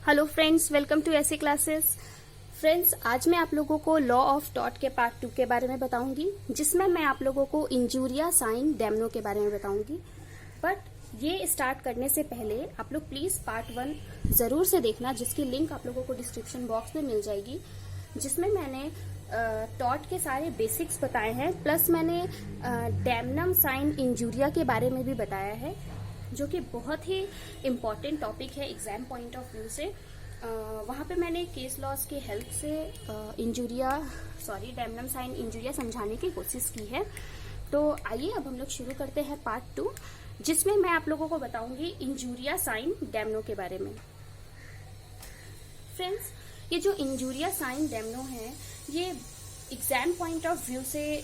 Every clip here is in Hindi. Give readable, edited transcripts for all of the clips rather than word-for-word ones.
हेलो फ्रेंड्स, वेलकम टू ऐसे क्लासेस। फ्रेंड्स, आज मैं आप लोगों को लॉ ऑफ टॉट के पार्ट 2 के बारे में बताऊंगी, जिसमें मैं आप लोगों को इंजूरिया, साइन, डैमनो के बारे में बताऊंगी। बट ये स्टार्ट करने से पहले आप लोग प्लीज पार्ट 1 जरूर से देखना, जिसकी लिंक आप लोगों को डिस्क्रिप्शन बॉक्स में मिल जाएगी, जिसमें मैंने टॉट के सारे बेसिक्स बताए हैं, प्लस मैंने डैमनम, साइन, इंजूरिया के बारे में भी बताया है, जो कि बहुत ही इम्पॉर्टेंट टॉपिक है एग्जाम पॉइंट ऑफ व्यू से। वहाँ पे मैंने केस लॉज के हेल्प से डैमनम, साइन, इंजूरिया समझाने की कोशिश की है। तो आइए अब हम लोग शुरू करते हैं पार्ट 2, जिसमें मैं आप लोगों को बताऊंगी इंजूरिया, साइन, डैमनो के बारे में। फ्रेंड्स, ये जो इंजूरिया, साइन, डैमनो है, ये एग्जाम पॉइंट ऑफ व्यू से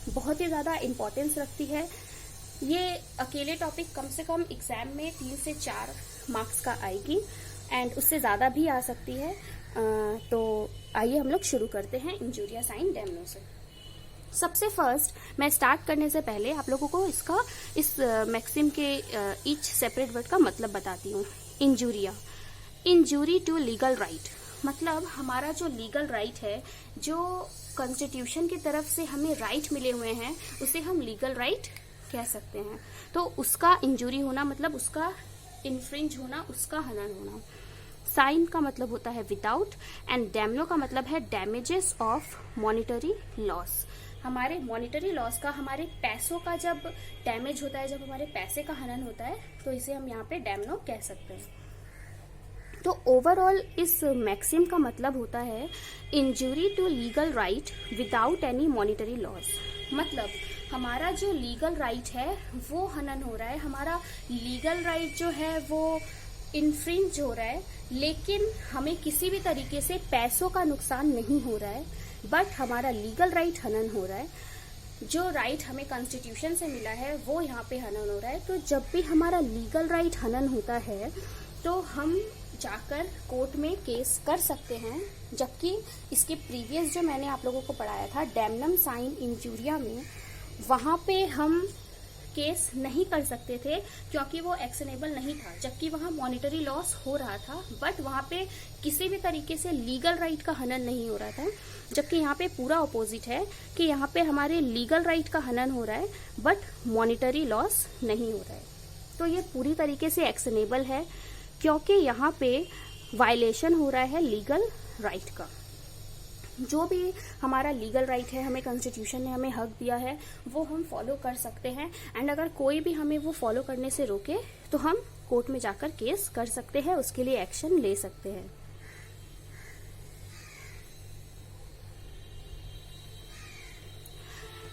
बहुत ही ज्यादा इम्पोर्टेंस रखती है। ये अकेले टॉपिक कम से कम एग्जाम में 3 से 4 मार्क्स का आएगी, एंड उससे ज्यादा भी आ सकती है। तो आइए हम लोग शुरू करते हैं इंजूरिया, साइन, डैमनो से। सबसे फर्स्ट मैं स्टार्ट करने से पहले आप लोगों को इस मैक्सिम के ईच सेपरेट वर्ड का मतलब बताती हूँ। Injuria, injury to legal right, मतलब हमारा जो लीगल राइट है, जो कॉन्स्टिट्यूशन की तरफ से हमें राइट मिले हुए हैं, उसे हम लीगल राइट कह सकते हैं। तो उसका इंजूरी होना मतलब उसका इन्फ्रिंज होना, उसका हनन होना। साइन का मतलब होता है विदाउट, एंड डैमनो का मतलब है डैमेजेस ऑफ मॉनिटरी लॉस। हमारे मॉनिटरी लॉस का, हमारे पैसों का जब डैमेज होता है, जब हमारे पैसे का हनन होता है, तो इसे हम यहाँ पे डैमनो कह सकते हैं। तो ओवरऑल इस मैक्सिम का मतलब होता है injury to legal right without any monetary loss. मतलब हमारा जो लीगल राइट है वो हनन हो रहा है, हमारा लीगल राइट जो है वो इन्फ्रिंज हो रहा है, लेकिन हमें किसी भी तरीके से पैसों का नुकसान नहीं हो रहा है, बट हमारा लीगल राइट हनन हो रहा है। जो राइट हमें कॉन्स्टिट्यूशन से मिला है वो यहाँ पे हनन हो रहा है। तो जब भी हमारा लीगल राइट हनन होता है तो हम जाकर कोर्ट में केस कर सकते हैं। जबकि इसके प्रीवियस जो मैंने आप लोगों को पढ़ाया था डैमनम, साइन, इंजूरिया में, वहां पे हम केस नहीं कर सकते थे क्योंकि वो एक्शनेबल नहीं था, जबकि वहां मॉनिटरी लॉस हो रहा था, बट वहां पे किसी भी तरीके से लीगल राइट का हनन नहीं हो रहा था। जबकि यहाँ पे पूरा ऑपोजिट है कि यहाँ पे हमारे लीगल राइट का हनन हो रहा है, बट मॉनिटरी लॉस नहीं हो रहा है। तो ये पूरी तरीके से एक्शनेबल है, क्योंकि यहाँ पे वायलेशन हो रहा है लीगल राइट का। जो भी हमारा लीगल राइट है, हमें कॉन्स्टिट्यूशन ने हमें हक दिया है, वो हम फॉलो कर सकते हैं। एंड अगर कोई भी हमें वो फॉलो करने से रोके तो हम कोर्ट में जाकर केस कर सकते हैं, उसके लिए एक्शन ले सकते हैं।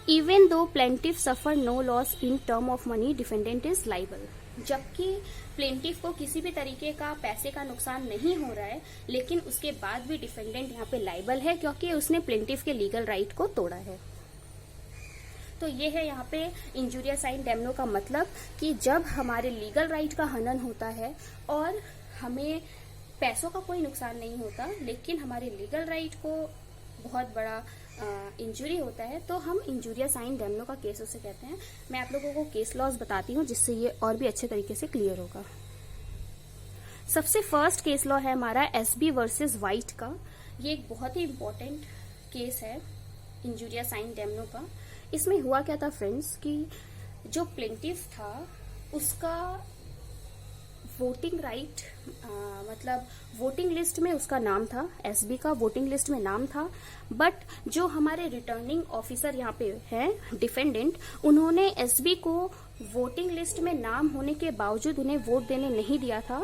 Even though plaintiff suffer no loss in term of money, defendant is liable. जबकि प्लेंटिफ को किसी भी तरीके का पैसे का नुकसान नहीं हो रहा है, लेकिन उसके बाद भी डिफेंडेंट यहाँ पे लाइबल है, क्योंकि उसने प्लेंटिफ के लीगल राइट को तोड़ा है। तो ये है यहाँ पे इंजूरिया, साइन, डैमनो का मतलब कि जब हमारे लीगल राइट का हनन होता है और हमें पैसों का कोई नुकसान नहीं होता, लेकिन हमारे लीगल राइट को बहुत बड़ा इंजरी होता है, तो हम इंजूरिया, साइन, डैमनो का केस उसे कहते हैं। मैं आप लोगों को केस लॉज बताती हूँ, जिससे ये और भी अच्छे तरीके से क्लियर होगा। सबसे फर्स्ट केस लॉ है हमारा एसबी वर्सेस वाइट का। ये एक बहुत ही इम्पोर्टेंट केस है इंजूरिया, साइन, डैमनो का। इसमें हुआ क्या था फ्रेंड्स कि जो प्लेंटिफ था उसका वोटिंग राइट, मतलब वोटिंग लिस्ट में उसका नाम था, एसबी का वोटिंग लिस्ट में नाम था, बट जो हमारे रिटर्निंग ऑफिसर यहाँ पे हैं डिफेंडेंट, उन्होंने एसबी को वोटिंग लिस्ट में नाम होने के बावजूद उन्हें वोट देने नहीं दिया था।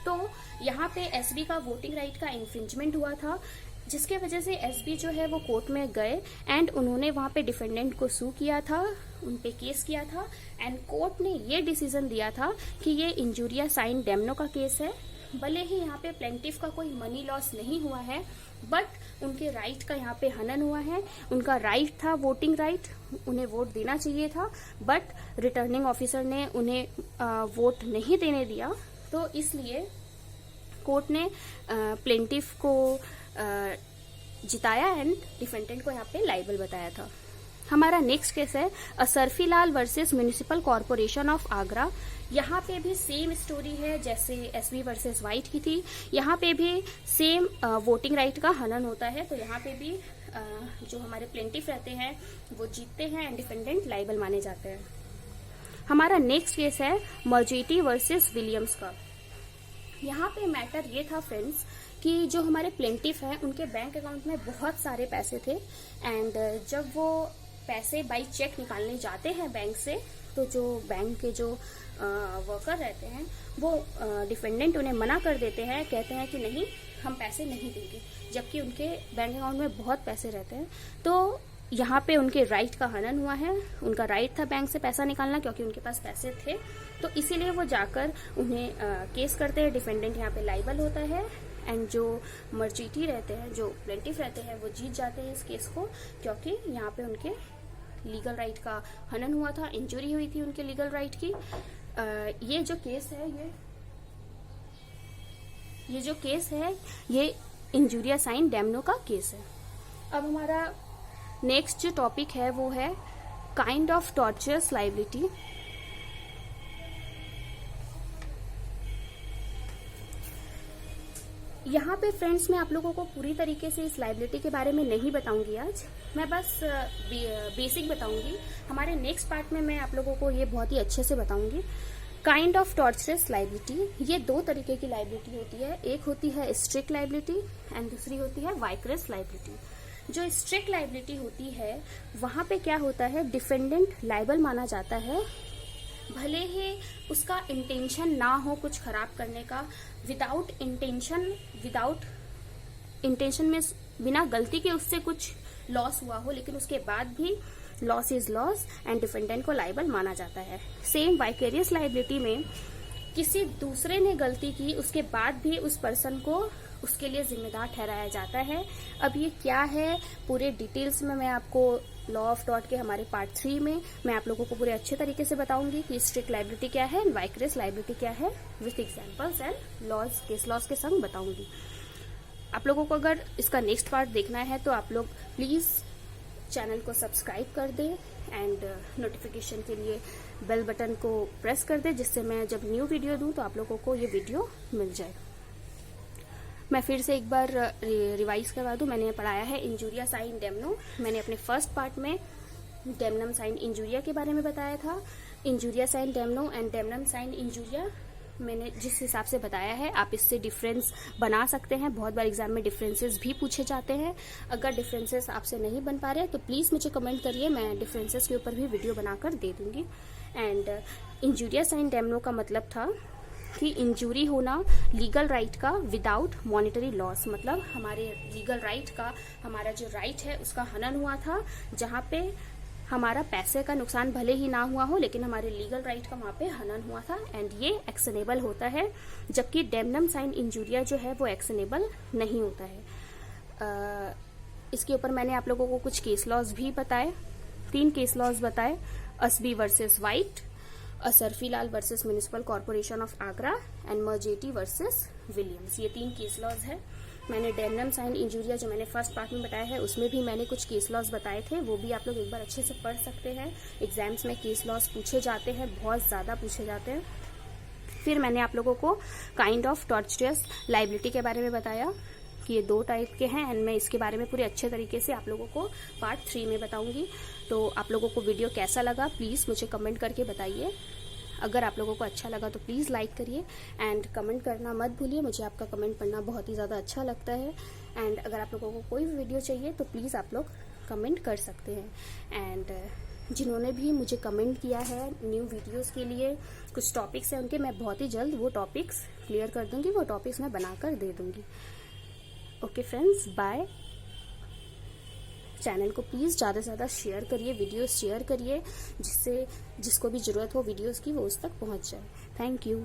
तो यहाँ पे एसबी का वोटिंग राइट का इन्फ्रिंजमेंट हुआ था, जिसके वजह से एसबी जो है वो कोर्ट में गए एंड उन्होंने वहां पे डिफेंडेंट को सू किया था, उन पे केस किया था, एंड कोर्ट ने ये डिसीजन दिया था कि ये इंजूरिया, साइन, डैमनो का केस है। भले ही यहाँ पे प्लेंटिफ का कोई मनी लॉस नहीं हुआ है, बट उनके राइट का यहाँ पे हनन हुआ है। उनका राइट था वोटिंग राइट, उन्हें वोट देना चाहिए था, बट रिटर्निंग ऑफिसर ने उन्हें वोट नहीं देने दिया। तो इसलिए कोर्ट ने प्लेंटिफ को जिताया एंड डिफेंडेंट को यहाँ पे लाइबल बताया था। हमारा नेक्स्ट केस है Asharfilal versus municipal corporation of Agra. यहाँ पे भी सेम स्टोरी है जैसे एसवी वर्सेस वाइट की थी। यहाँ पे भी सेम वोटिंग राइट का हनन होता है। तो यहाँ पे भी जो हमारे प्लेंटिफ रहते हैं वो जीतते हैं एंड डिफेंडेंट लाइबल माने जाते हैं। हमारा नेक्स्ट केस है मर्जेटी वर्सेस विलियम्स का। यहाँ पे मैटर ये था फ्रेंड्स कि जो हमारे प्लेंटिफ हैं उनके बैंक अकाउंट में बहुत सारे पैसे थे एंड जब वो पैसे बाई चेक निकालने जाते हैं बैंक से तो जो बैंक के जो वर्कर रहते हैं वो डिफेंडेंट उन्हें मना कर देते हैं, कहते हैं कि नहीं हम पैसे नहीं देंगे, जबकि उनके बैंक अकाउंट में बहुत पैसे रहते हैं। तो यहाँ पे उनके राइट का हनन हुआ है। उनका राइट था बैंक से पैसा निकालना क्योंकि उनके पास पैसे थे, तो इसीलिए वो जाकर उन्हें केस करते हैं। डिफेंडेंट यहाँ पे लाइबल होता है एंड जो मर्जिटी रहते हैं, जो प्लेंटिफ रहते हैं, वो जीत जाते हैं इस केस को क्योंकि यहाँ पे उनके लीगल राइट का हनन हुआ था, इंजुरी हुई थी उनके लीगल राइट की। ये जो केस है ये इंजूरिया साइन डेमनो का केस है। अब हमारा नेक्स्ट जो टॉपिक है वो है काइंड ऑफ टॉर्चरस लाइबिलिटी। यहाँ पे फ्रेंड्स मैं आप लोगों को पूरी तरीके से इस लाइबिलिटी के बारे में नहीं बताऊंगी आज, मैं बस बेसिक बताऊंगी। हमारे नेक्स्ट पार्ट में मैं आप लोगों को ये बहुत ही अच्छे से बताऊंगी। काइंड ऑफ टॉर्चरस लाइबिलिटी, ये दो तरीके की लाइबिलिटी होती है। एक होती है स्ट्रिक्ट लाइबिलिटी एंड दूसरी होती है वाइकरस लाइबिलिटी। जो स्ट्रिक्ट लाइबिलिटी होती है वहां पे क्या होता है, डिफेंडेंट लाइबल माना जाता है भले ही उसका इंटेंशन ना हो कुछ खराब करने का, विदाउट इंटेंशन में बिना गलती के उससे कुछ लॉस हुआ हो, लेकिन उसके बाद भी loss is loss and defendant को लाइबल माना जाता है। सेम वाइकेरियस लाइबिलिटी में किसी दूसरे ने गलती की उसके बाद भी उस पर्सन को उसके लिए जिम्मेदार ठहराया जाता है। अब ये क्या है पूरे डिटेल्स में मैं आपको लॉ ऑफ टॉर्ट के हमारे पार्ट 3 में मैं आप लोगों को पूरे अच्छे तरीके से बताऊंगी कि स्ट्रिक्ट लाइबिलिटी क्या है एंड वाइकरस लाइबिलिटी क्या है, with examples and laws, case laws के संग बताऊंगी। आप लोगों को अगर इसका नेक्स्ट पार्ट देखना है तो आप लोग प्लीज चैनल को सब्सक्राइब कर दें एंड नोटिफिकेशन के लिए बेल बटन को प्रेस कर दें, जिससे मैं जब न्यू वीडियो दूं तो आप लोगों को ये वीडियो मिल जाए। मैं फिर से एक बार रिवाइज करवा दूं। मैंने पढ़ाया है इंजूरिया साइन डेमनो। मैंने अपने फर्स्ट पार्ट में डेमनम साइन इंजूरिया के बारे में बताया था। Injuria sine damno and damnum sine injuria मैंने जिस हिसाब से बताया है आप इससे डिफरेंस बना सकते हैं। बहुत बार एग्जाम में डिफरेंसेस भी पूछे जाते हैं। अगर डिफरेंसेस आपसे नहीं बन पा रहे तो प्लीज मुझे कमेंट करिए, मैं डिफरेंसेस के ऊपर भी वीडियो बनाकर दे दूंगी। एंड इंजूरिया साइन डेमनो का मतलब था कि इंजूरी होना लीगल राइट का विदाउट मॉनेटरी लॉस, मतलब हमारे लीगल राइट का, हमारा जो राइट है उसका हनन हुआ था, जहाँ पे हमारा पैसे का नुकसान भले ही ना हुआ हो लेकिन हमारे लीगल राइट का वहाँ पे हनन हुआ था एंड ये एक्शनेबल होता है। जबकि डेमनम साइन इंजूरिया जो है वो एक्शनेबल नहीं होता है। इसके ऊपर मैंने आप लोगों को कुछ केस लॉज भी बताए, 3 केस लॉज बताए, Ashby versus White, Asharfilal versus municipal corporation of Agra and Marzetti versus Williams. ये 3 केस लॉज है। मैंने डेमनम साइन इंजूरिया जो मैंने फर्स्ट पार्ट में बताया है उसमें भी मैंने कुछ केस लॉज बताए थे, वो भी आप लोग एक बार अच्छे से पढ़ सकते हैं। एग्जाम्स में केस लॉज पूछे जाते हैं, बहुत ज्यादा पूछे जाते हैं। फिर मैंने आप लोगों को काइंड ऑफ टॉर्चरस लाइबिलिटी के बारे में बताया कि ये 2 टाइप के हैं एंड मैं इसके बारे में पूरे अच्छे तरीके से आप लोगों को पार्ट 3 में बताऊंगी। तो आप लोगों को वीडियो कैसा लगा प्लीज मुझे कमेंट करके बताइए। अगर आप लोगों को अच्छा लगा तो प्लीज़ लाइक करिए एंड कमेंट करना मत भूलिए, मुझे आपका कमेंट पढ़ना बहुत ही ज़्यादा अच्छा लगता है। एंड अगर आप लोगों को कोई भी वीडियो चाहिए तो प्लीज़ आप लोग कमेंट कर सकते हैं। एंड जिन्होंने भी मुझे कमेंट किया है न्यू वीडियोस के लिए, कुछ टॉपिक्स हैं उनके, मैं बहुत ही जल्द वो टॉपिक्स क्लियर कर दूंगी, वो टॉपिक्स मैं बनाकर दे दूंगी। Okay friends, bye. चैनल को प्लीज़ ज़्यादा से ज़्यादा शेयर करिए, वीडियोस शेयर करिए, जिससे जिसको भी ज़रूरत हो वीडियोस की वो उस तक पहुंच जाए। Thank you.